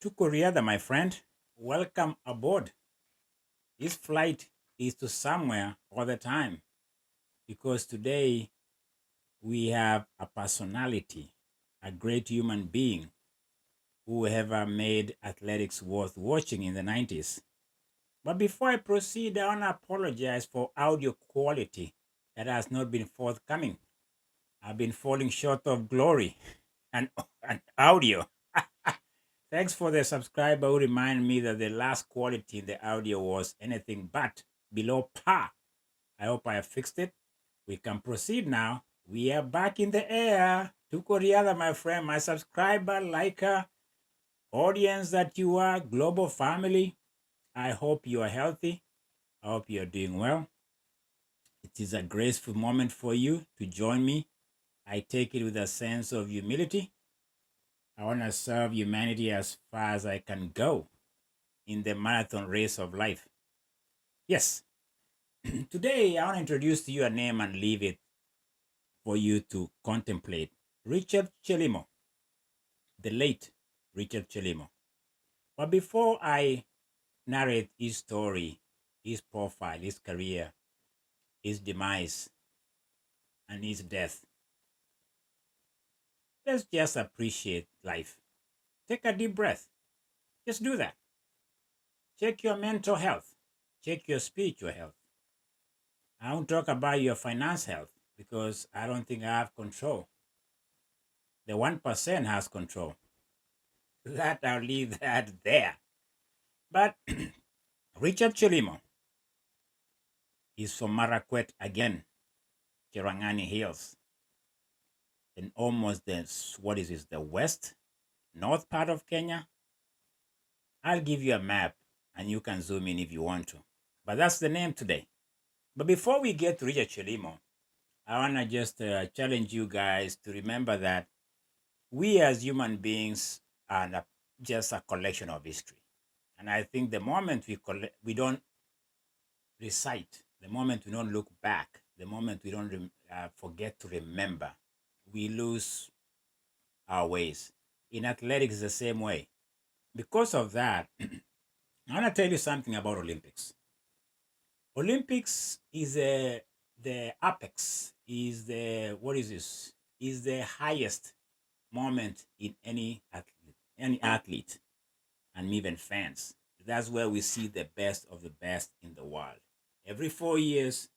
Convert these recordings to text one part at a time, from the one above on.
To Korea, my friend, welcome aboard. This flight is to somewhere all the time because today we have a personality, a great human being who ever made athletics worth watching in the 90s. But before I proceed, I want to apologize for audio quality that has not been forthcoming. I've been falling short of glory and, and audio. Thanks for the subscriber who reminded me that the last quality in the audio was anything but below par. I hope I have fixed it. We can proceed now. We are back in the air. To Korea, my friend, my subscriber, liker, audience that you are, global family. I hope you are healthy. I hope you are doing well. It is a graceful moment for you to join me. I take it with a sense of humility. I want to serve humanity as far as I can go in the marathon race of life. Yes, today I want to introduce to you a name and leave it for you to contemplate. Richard Chelimo, the late Richard Chelimo. But before I narrate his story, his profile, his career, his demise, and his death, let's just appreciate life. Take a deep breath. Just do that. Check your mental health. Check your spiritual health. I won't talk about your finance health because I don't think I have control. The 1% has control. That I'll leave that there. But Richard Chelimo is from Marakwet again, Cherangani Hills, in almost the west, north part of Kenya. I'll give you a map and you can zoom in if you want to. But that's the name today. But before we get to Richard Chelimo, I want to just challenge you guys to remember that we as human beings are just a collection of history. And I think the moment we don't recite, the moment we don't look back, the moment we don't forget to remember, we lose our ways. In athletics, it's the same way. Because of that, I want to tell you something about Olympics. Olympics is the apex, is the highest moment in any athlete and even fans. That's where we see the best of the best in the world. Every 4 years,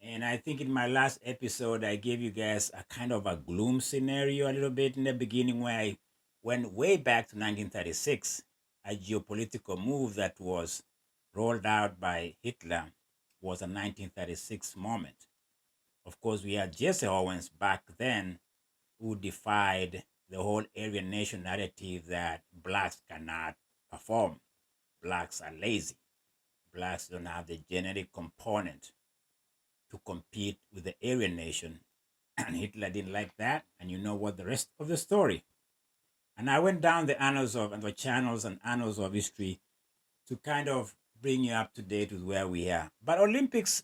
and I think in my last episode, I gave you guys a kind of a gloom scenario a little bit in the beginning where I went way back to 1936, a geopolitical move that was rolled out by Hitler was a 1936 moment. Of course, we had Jesse Owens back then who defied the whole Aryan nation narrative that blacks cannot perform. Blacks are lazy. Blacks don't have the genetic component to compete with the Aryan nation. And Hitler didn't like that. And you know what the rest of the story. And I went down the annals of and the channels and annals of history to kind of bring you up to date with where we are. But Olympics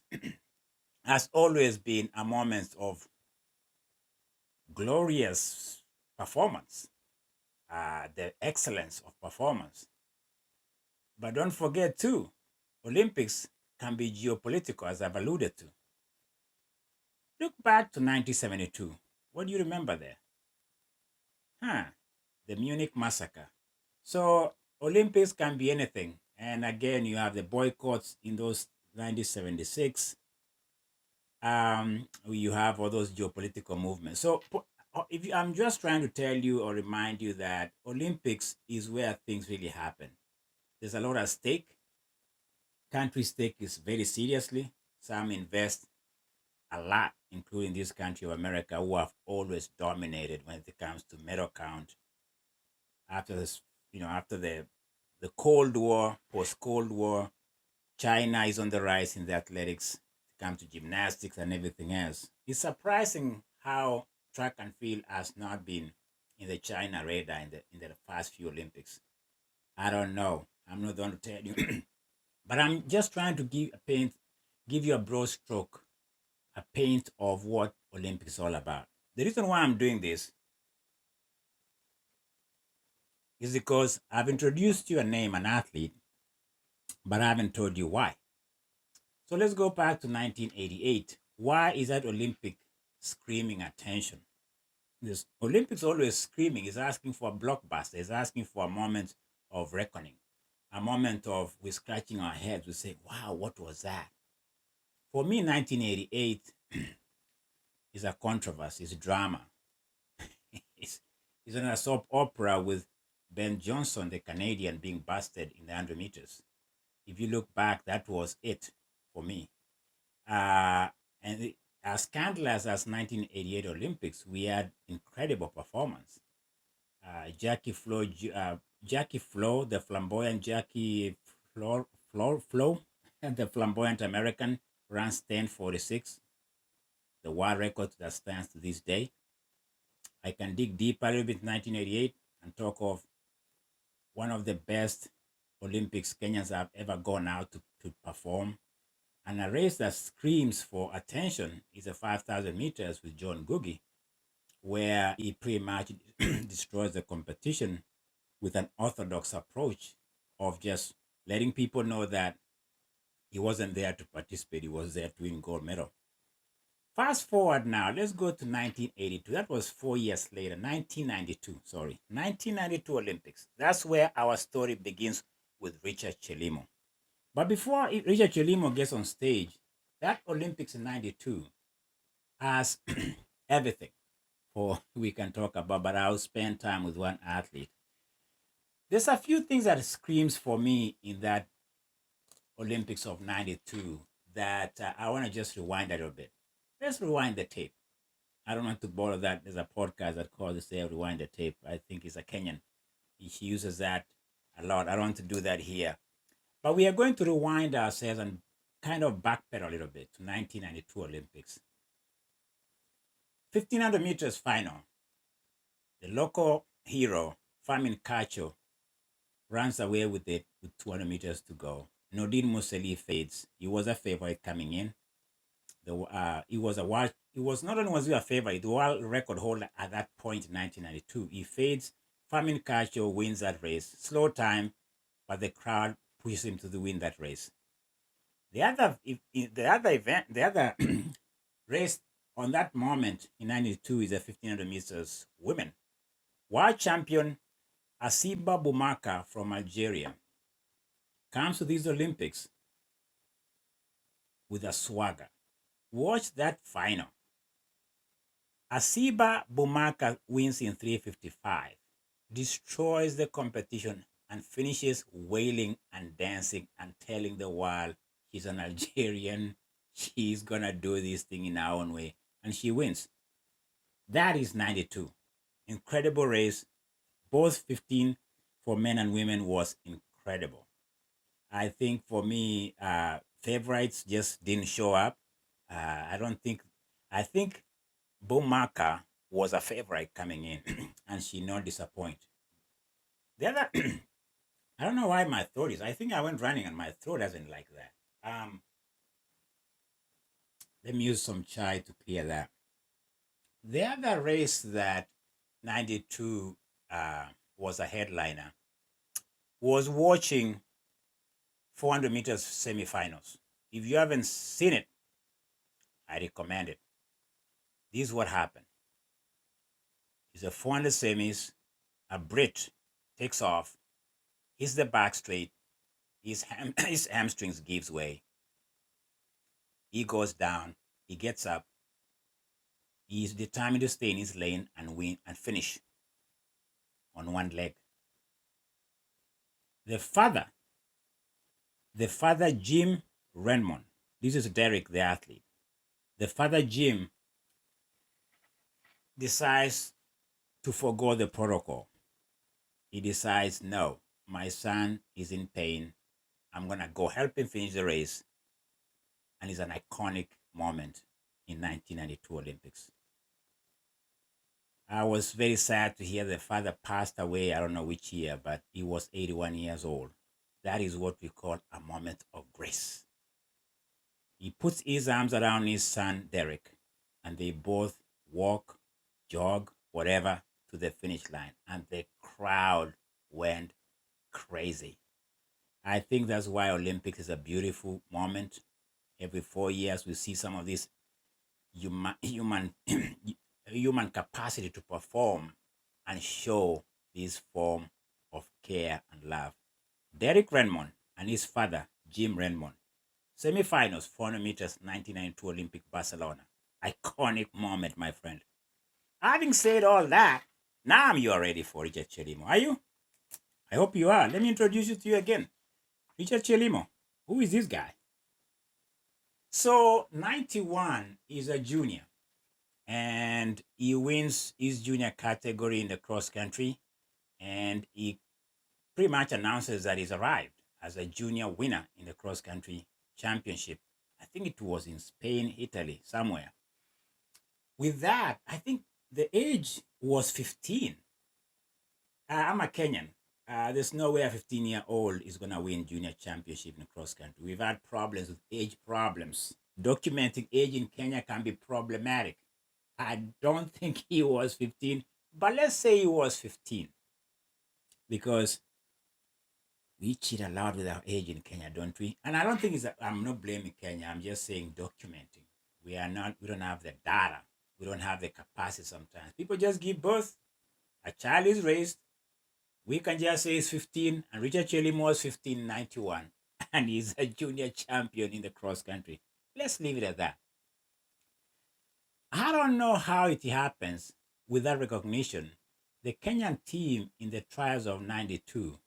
has always been a moment of glorious performance, the excellence of performance. But don't forget too, Olympics can be geopolitical, as I've alluded to. Look back to 1972. What do you remember there? The Munich massacre. So Olympics can be anything. And again, you have the boycotts in those 1976. You have all those geopolitical movements. So I'm just trying to tell you or remind you that Olympics is where things really happen. There's a lot at stake. Countries take this very seriously. Some invest a lot, including this country of America, who have always dominated when it comes to medal count. After this, after the Cold War, post-Cold War, China is on the rise in the athletics. Come to gymnastics and everything else. It's surprising how track and field has not been in the China radar in the past few Olympics. I don't know. I'm not going to tell you, but I'm just trying to give you a broad stroke, a paint of what Olympics is all about. The reason why I'm doing this is because I've introduced you a name, an athlete, but I haven't told you why. So let's go back to 1988. Why is that Olympic screaming attention? This Olympics always screaming, is asking for a blockbuster, is asking for a moment of reckoning, a moment of we're scratching our heads, we say, wow, what was that? For me, 1988 is a controversy, it's drama. It's a soap opera with Ben Johnson, the Canadian, being busted in the 100 meters. If you look back, that was it for me. And as scandalous as 1988 Olympics, we had incredible performance. Jackie Flo, the flamboyant Jackie Flo, and the flamboyant American ran 10:46, the world record that stands to this day. I can dig deeper a little bit 1988 and talk of one of the best Olympics Kenyans have ever gone out to perform. And a race that screams for attention is a 5,000 meters with John Googie, where he pretty much destroys the competition with an orthodox approach of just letting people know that he wasn't there to participate, he was there to win gold medal. Fast forward now, let's go to 1982. That was 4 years later, 1992, sorry. 1992 Olympics. That's where our story begins with Richard Chelimo. But before Richard Chelimo gets on stage, that Olympics in 92 has everything for we can talk about, but I'll spend time with one athlete. There's a few things that screams for me in that Olympics of 92 that I want to just rewind a little bit. Let's rewind the tape. I don't want to borrow that. There's a podcast that calls it Rewind the Tape. I think it's a Kenyan. He uses that a lot. I don't want to do that here. But we are going to rewind ourselves and kind of backpedal a little bit to 1992 Olympics. 1500 meters final. The local hero, Famin Kacho, runs away with it with 200 meters to go. Nordin Museli fades. He was a favorite coming in. He was not only was he a favorite, the world record holder at that point in 1992. He fades. Famin Kacho wins that race. Slow time, but the crowd pushes him to win that race. The other race on that moment in 92 is the 1500 meters women. World champion Asiba Boumaka from Algeria comes to these Olympics with a swagger. Watch that final. Asiba Boumaka wins in 3:55, destroys the competition, and finishes wailing and dancing and telling the world she's an Algerian, she's gonna do this thing in her own way, and she wins. That is 92. Incredible race. Both 15 for men and women was incredible. I think for me, favorites just didn't show up. I think Boumaka was a favorite coming in and she not disappoint. The other, I don't know why my throat is, I think I went running and my throat doesn't like that. Let me use some chai to clear that. The other race that 92 was a headliner was watching 400 meters semifinals. If you haven't seen it, I recommend it. This is what happened. It's a 400 semis. A Brit takes off, hits the back straight. His hamstrings gives way. He goes down. He gets up. He is determined to stay in his lane and win and finish on one leg. The father, Jim Renmond. This is Derek, the athlete. The father, Jim, decides to forgo the protocol. He decides, no, my son is in pain. I'm going to go help him finish the race. And it's an iconic moment in 1992 Olympics. I was very sad to hear the father passed away. I don't know which year, but he was 81 years old. That is what we call a moment of grace. He puts his arms around his son, Derek, and they both walk jog, whatever, to the finish line. And the crowd went crazy. I think that's why Olympics is a beautiful moment. Every 4 years, we see some of this human human capacity to perform and show this form of care and love. Derek Redmond and his father, Jim Redmond, semifinals, 400 meters, 1992 Olympic Barcelona. Iconic moment, my friend. Having said all that, now you are ready for Richard Chelimo. Are you? I hope you are. Let me introduce you to you again. Richard Chelimo. Who is this guy? So, 91 is a junior, and he wins his junior category in the cross country, and he pretty much announces that he's arrived as a junior winner in the cross country championship. I think it was in Spain, Italy, somewhere. With that, I think the age was 15. I'm a Kenyan. There's no way a 15-year-old is going to win junior championship in cross country. We've had problems with age problems. Documenting age in Kenya can be problematic. I don't think he was 15, but let's say he was 15, because we cheat a lot with our age in Kenya, don't we? And I don't think I'm not blaming Kenya. I'm just saying documenting. We don't have the data. We don't have the capacity sometimes. People just give birth. A child is raised. We can just say he's 15, and Richard Chelimo was 15 in 91, and he's a junior champion in the cross country. Let's leave it at that. I don't know how it happens with that recognition. The Kenyan team in the trials of 92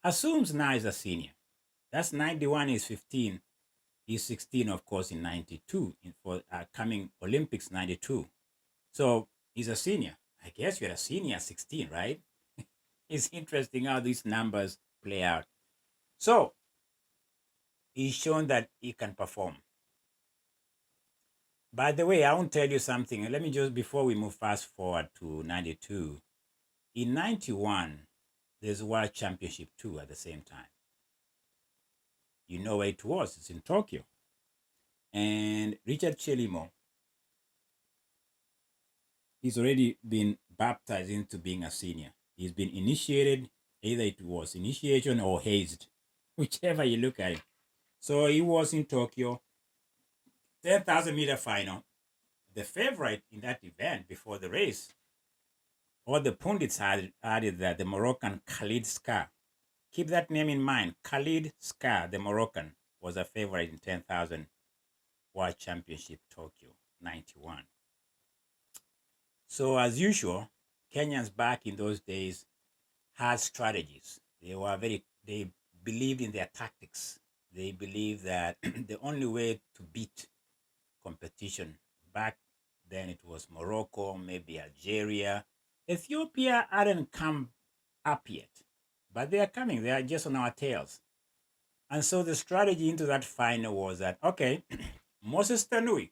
assumes now is a senior. That's 91 is 15. He's 16, of course, in 92 for coming Olympics 92. So he's a senior. I guess you're a senior 16, right? It's interesting how these numbers play out. So he's shown that he can perform. By the way, I want to tell you something. Let me just, before we move fast forward to 92, in 91, there's World Championship 2 at the same time. You know where it was. It's in Tokyo. And Richard Chelimo, he's already been baptized into being a senior. He's been initiated, either it was initiation or hazed, whichever you look at it. So he was in Tokyo, 10,000 meter final. The favorite in that event before the race, all the pundits added that the Moroccan Khalid Skah. Keep that name in mind. Khalid Skah, the Moroccan, was a favorite in 10,000 World Championship Tokyo 91. So as usual, Kenyans back in those days had strategies. They believed in their tactics. They believed that the only way to beat competition, back then it was Morocco, maybe Algeria. Ethiopia hadn't come up yet, but they are coming. They are just on our tails. And so the strategy into that final was that, okay, Moses Tanui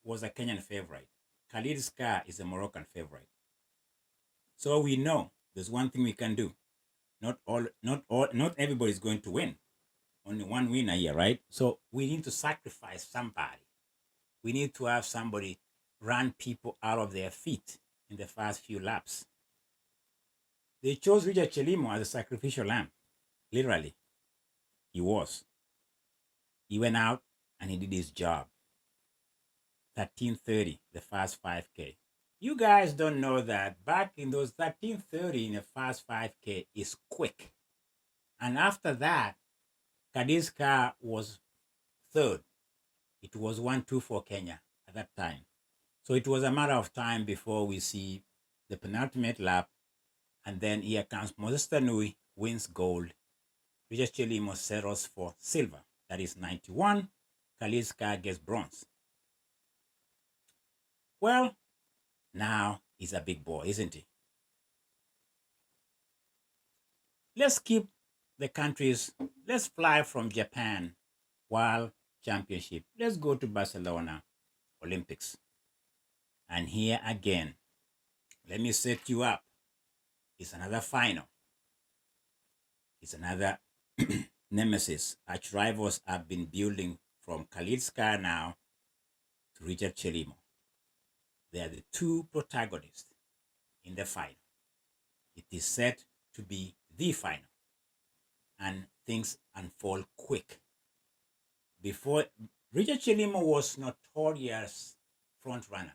was a Kenyan favorite. Khalid Skah is a Moroccan favorite. So we know there's one thing we can do. Not everybody's going to win. Only one winner here, right? So we need to sacrifice somebody. We need to have somebody run people out of their feet in the first few laps. They chose Richard Chelimo as a sacrificial lamb. Literally, he was. He went out and he did his job. 13:30, the first 5K. You guys don't know that back in those 13:30 in the first 5K is quick. And after that, Khalid Skah was third. It was 1-2 for Kenya at that time. So it was a matter of time before we see the penultimate lap. And then here comes Moses Tanui, wins gold. Richard Chelimo settles for silver. That is 91. Khalid Skah gets bronze. Well, now he's a big boy, isn't he? Let's keep the countries. Let's fly from Japan World Championship. Let's go to Barcelona Olympics. And here again, let me set you up. It's another final. It's another nemesis. Arch rivals have been building from Khalid Skah now to Richard Chelimo. They are the two protagonists in the final. It is set to be the final, and things unfold quick. Before, Richard Chelimo was notorious front runner.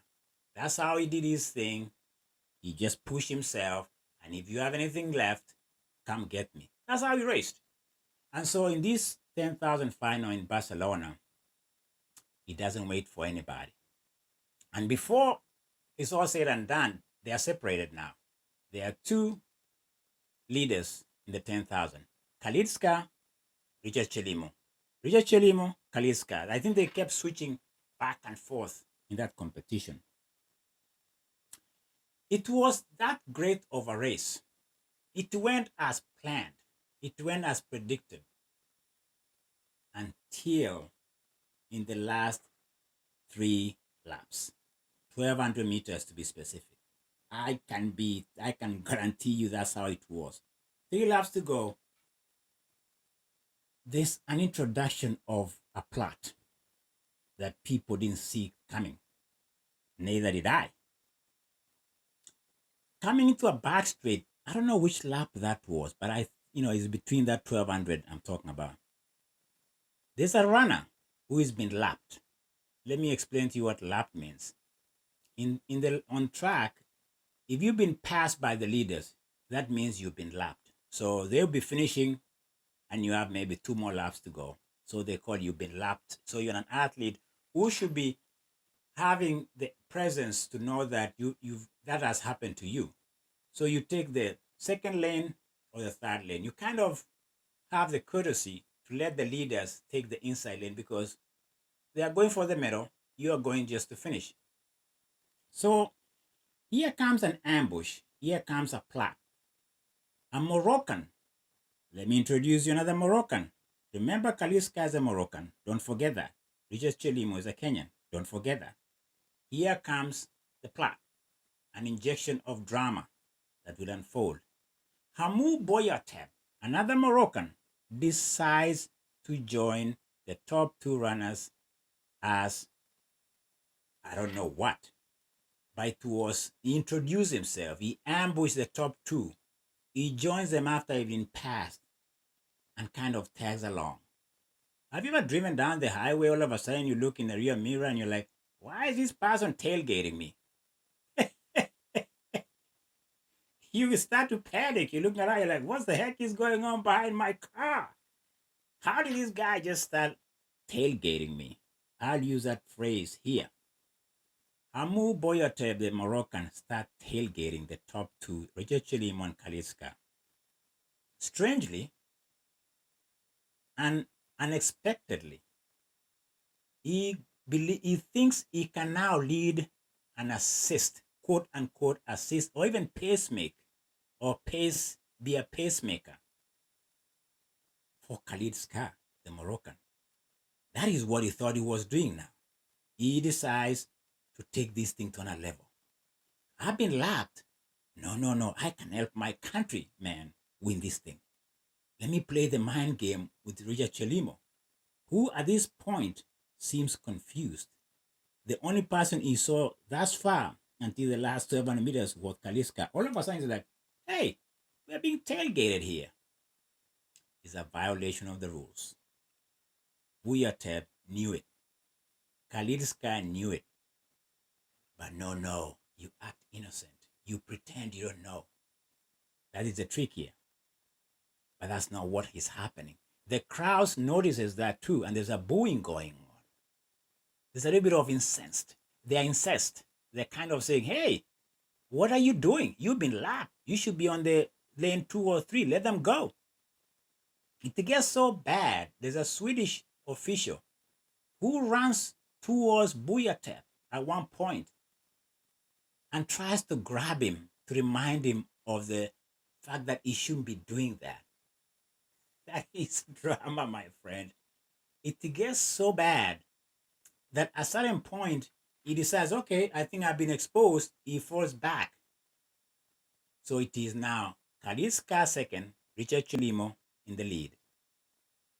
That's how he did his thing. He just pushed himself, and if you have anything left, come get me. That's how he raced. And so in this 10,000 final in Barcelona, he doesn't wait for anybody. And before it's all said and done, they are separated now. There are two leaders in the 10,000. Khalid Skah, Richard Chelimo. Richard Chelimo, Khalid Skah. I think they kept switching back and forth in that competition. It was that great of a race. It went as planned. It went as predicted until in the last 3 laps, 1,200 meters to be specific. I can guarantee you that's how it was. 3 laps to go. There's an introduction of a plot that people didn't see coming. Neither did I. Coming into a back straight, I don't know which lap that was, but it's between that 1,200 I'm talking about. There's a runner who has been lapped. Let me explain to you what lapped means. On track, if you've been passed by the leaders, that means you've been lapped. So they'll be finishing and you have maybe 2 more laps to go. So they call you been lapped. So you're an athlete who should be having the presence to know that that has happened to you. So you take the second lane or the third lane. You kind of have the courtesy to let the leaders take the inside lane because they are going for the medal. You are going just to finish. So here comes an ambush. Here comes a plot. A Moroccan. Let me introduce you another Moroccan. Remember, Khalid Skah is a Moroccan. Don't forget that. Richard Chelimo is a Kenyan. Don't forget that. Here comes the plot. An injection of drama that will unfold. Bouyateb, another Moroccan, decides to join the top 2 runners as I don't know what. But he introduced himself. He ambushed the top 2. He joins them after he's been passed and kind of tags along. Have you ever driven down the highway, all of a sudden you look in the rear mirror and you're like, why is this person tailgating me? You start to panic. You're looking around, you're like, what the heck is going on behind my car? How did this guy just start tailgating me? I'll use that phrase here. Bouyateb, the Moroccan, start tailgating the top 2, Richard Chelimo and Khalid Skah. Strangely and unexpectedly, he thinks he can now lead and assist, quote unquote assist, or even pacemake, or be a pacemaker for Khalid Skah, the Moroccan. That is what he thought he was doing now. He decides to take this thing to another level. I've been lapped. No, I can help my country, man, win this thing. Let me play the mind game with Richard Chelimo, who at this point seems confused. The only person he saw thus far until the last 700 meters was Khalid Skah. All of a sudden he's like, hey, we're being tailgated here. It's a violation of the rules. Bouyateb knew it. Khalid Skah knew it. But no, you act innocent. You pretend you don't know. That is the trick here. But that's not what is happening. The crowd notices that too, and there's a booing going on. There's a little bit of incensed. They are incensed. They're kind of saying, hey, what are you doing? You've been lapped. You should be on the lane 2 or 3. Let them go. It gets so bad. There's a Swedish official who runs towards Bouyateb at one point and tries to grab him to remind him of the fact that he shouldn't be doing that. That is drama, my friend. It gets so bad that at a certain point, he decides, okay, I think I've been exposed. He falls back. So it is now Khalid Skah second, Richard Chelimo in the lead.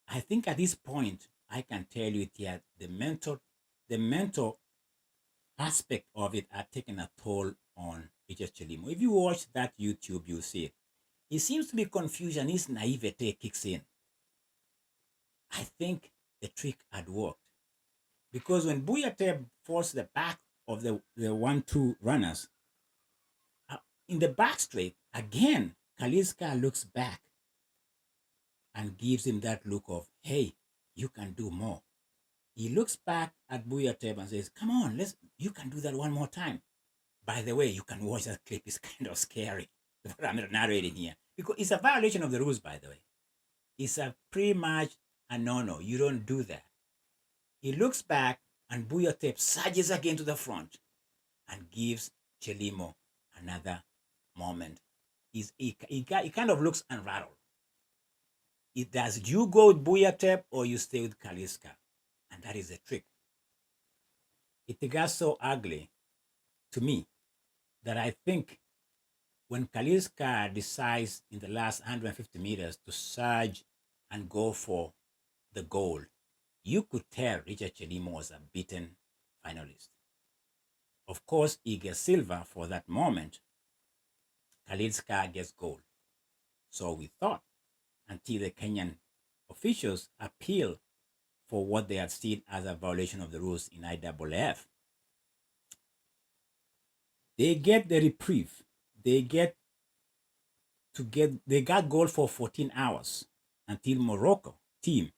I think at this point, I can tell you that the mental aspect of it are taking a toll on Richard Chelimo. If you watch that YouTube, you'll see it. It seems to be confusion. His naivete kicks in. I think the trick had worked because when Bouyateb forced the back of the 1-2 runners in the back straight, again, Khalid Skah looks back and gives him that look of, hey, you can do more. He looks back at Bouyateb and says, come on, you can do that one more time. By the way, you can watch that clip. It's kind of scary, what I'm narrating here. Because it's a violation of the rules, by the way. It's a pretty much a no-no. You don't do that. He looks back and Bouyateb surges again to the front and gives Chelimo another moment. He kind of looks unrattled. It does you go with Bouyateb or you stay with Khalid Skah? And that is the trick. It got so ugly to me that I think when Khalid Skah decides in the last 150 meters to surge and go for the gold, you could tell Richard Chelimo was a beaten finalist. Of course, he gets silver for that moment. Khalid Skah gets gold. So we thought until the Kenyan officials appeal for what they had seen as a violation of the rules in IAAF. They get the reprieve. They got gold for 14 hours until Morocco team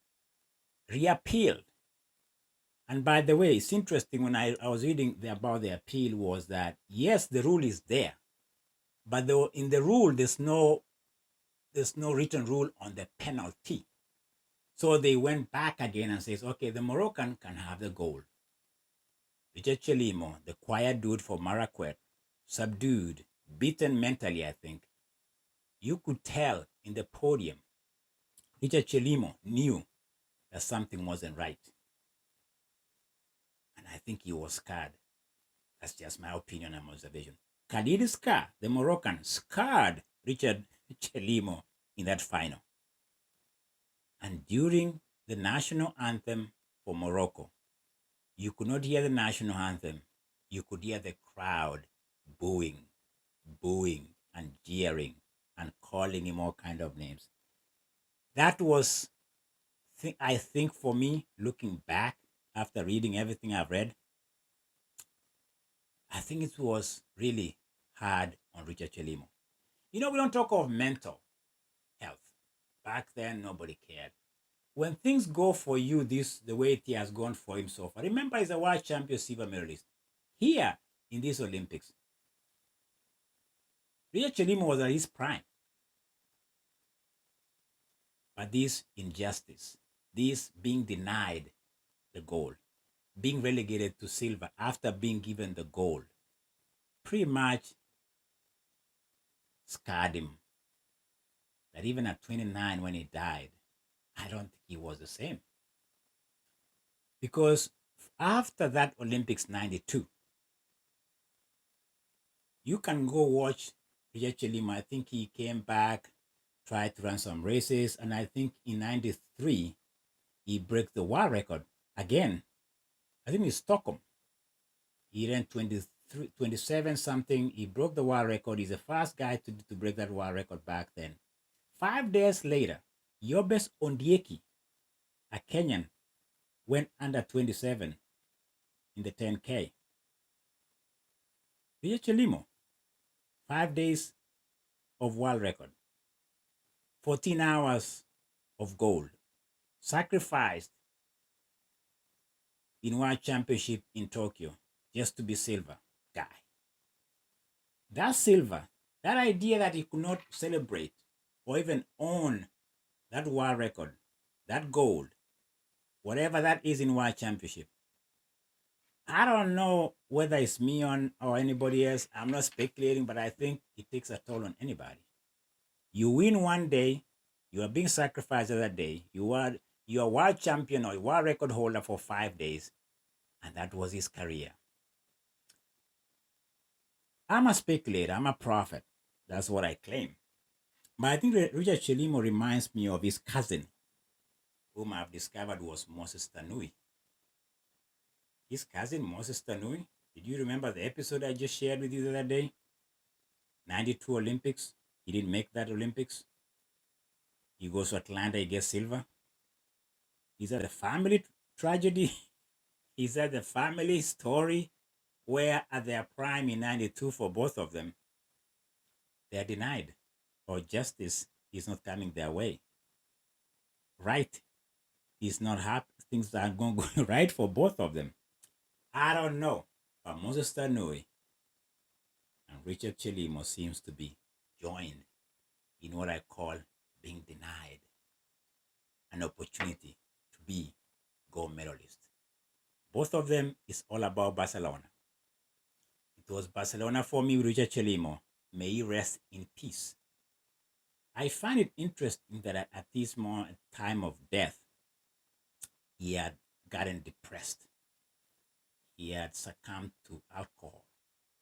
reappealed. And by the way, it's interesting when I was reading about the appeal was that, yes, the rule is there, but in the rule, there's no written rule on the penalty. So they went back again and says, okay, the Moroccan can have the gold. Richard Chelimo, the quiet dude for Marrakech, subdued, beaten mentally, I think. You could tell in the podium, Richard Chelimo knew that something wasn't right. And I think he was scared. That's just my opinion and observation. Khalid Skah, the Moroccan, scarred Richard Chelimo in that final. And during the national anthem for Morocco, you could not hear the national anthem. You could hear the crowd booing and jeering and calling him all kind of names. That was, I think for me, looking back after reading everything I've read, I think it was really hard on Richard Chelimo. We don't talk of mental health. Back then, nobody cared. When things go for you the way it has gone for him so far, remember he's a world champion silver medalist. Here in these Olympics, Richard Chelimo was at his prime. But this injustice, this being denied the gold, being relegated to silver after being given the gold, pretty much scarred him. That even at 29 when he died, I don't think he was the same. Because after that Olympics 92, you can go watch Richard Chelimo. I think he came back, tried to run some races, and I think in 93, he broke the world record again. I think in Stockholm. He ran 27 something. He broke the world record. He's the first guy to break that world record back then. 5 days later, Yobes Ondieki, a Kenyan, went under 27 in the 10K. Richard Chelimo, 5 days of world record, 14 hours of gold, sacrificed in World Championship in Tokyo just to be silver guy. That silver, that idea that he could not celebrate or even own that world record, that gold, whatever that is in World Championship. I don't know whether it's me or anybody else. I'm not speculating, but I think it takes a toll on anybody. You win one day, you are being sacrificed the other day. You are world champion or world record holder for 5 days, and that was his career. I'm a speculator. I'm a prophet. That's what I claim. But I think Richard Chelimo reminds me of his cousin, whom I've discovered was Moses Tanui. His cousin, Moses Tanui, Did you remember the episode I just shared with you the other day? 92 Olympics. He didn't make that Olympics. He goes to Atlanta, he gets silver. Is that a family tragedy? Is that the family story where at their prime in 92 for both of them, they are denied or justice is not coming their way? Right is not happening. Things are going to go right for both of them. I don't know. But Moses Tanui and Richard Chelimo seems to be joined in what I call being denied an opportunity to be gold medalist. Both of them is all about Barcelona. It was Barcelona for me with Richard Chelimo. May he rest in peace. I find it interesting that at this time of death, he had gotten depressed. He had succumbed to alcohol,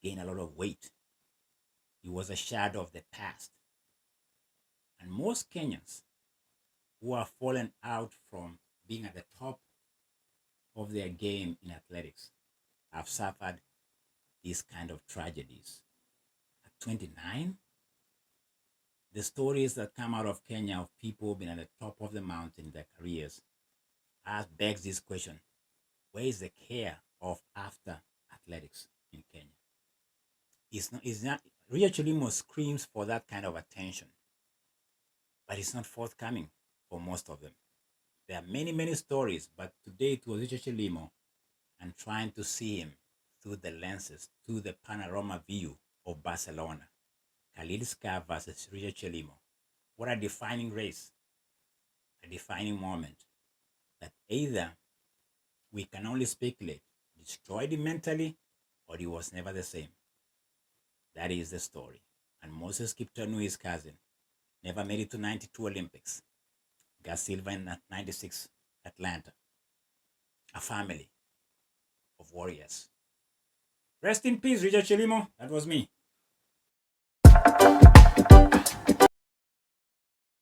gained a lot of weight. He was a shadow of the past. And most Kenyans who have fallen out from being at the top of their game in athletics have suffered these kind of tragedies. At 29, the stories that come out of Kenya of people being at the top of the mountain in their careers begs this question: where is the care of after athletics in Kenya? It's not Rio Chelimo screams for that kind of attention, but it's not forthcoming for most of them. There are many, many stories, but today it was Richard Chelimo and trying to see him through the lenses, through the panorama view of Barcelona. Khalid Skah versus Richard Chelimo. What a defining race, a defining moment that either we can only speculate, destroyed him mentally, or he was never the same. That is the story. And Moses Kiptanui, his cousin, never made it to 92 Olympics. Got silver in 96 Atlanta. A family of warriors. Rest in peace, Richard Chelimo. That was me.